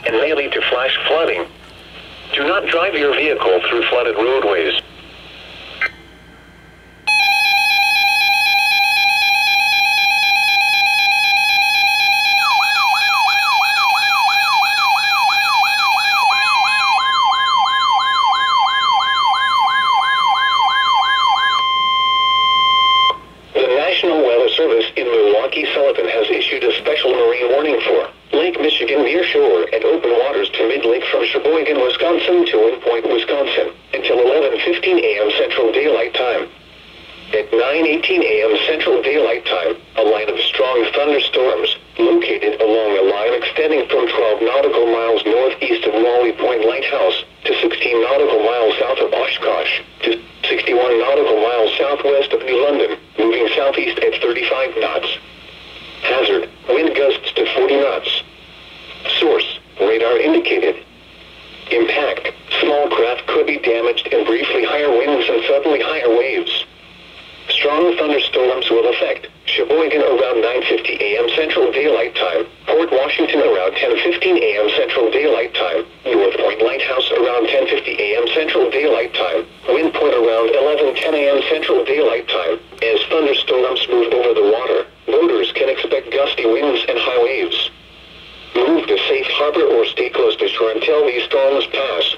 and may lead to flash flooding. Do not drive your vehicle through flooded roadways. National Weather Service in Milwaukee Sullivan has issued a special marine warning for Lake Michigan near shore and open waters to mid-lake from Sheboygan, Wisconsin to Wind Point, Wisconsin until 11:15 a.m. Central Daylight Time. At 9:18 a.m. Central Daylight Time, a line of strong thunderstorms located along a line extending from 12 nautical miles northeast of Wally Point Lighthouse to 16 nautical miles south of Oshkosh to 61 nautical miles southwest of New London, moving southeast at 35 knots. Hazard, wind gusts to 40 knots. Source, radar indicated. Impact, small craft could be damaged and briefly higher winds and suddenly higher waves. Strong thunderstorms will affect Sheboygan around 9:50 a.m. Central Daylight Time, Port Washington around 10:15 a.m. Central Daylight Time, North Point Lighthouse around 10:50 a.m. Central Daylight Time, Wind Point around 11:10 a.m. Central Daylight Time. As thunderstorms move over the water, boaters can expect gusty winds and high waves. Move to safe harbor or stay close to shore until these storms pass.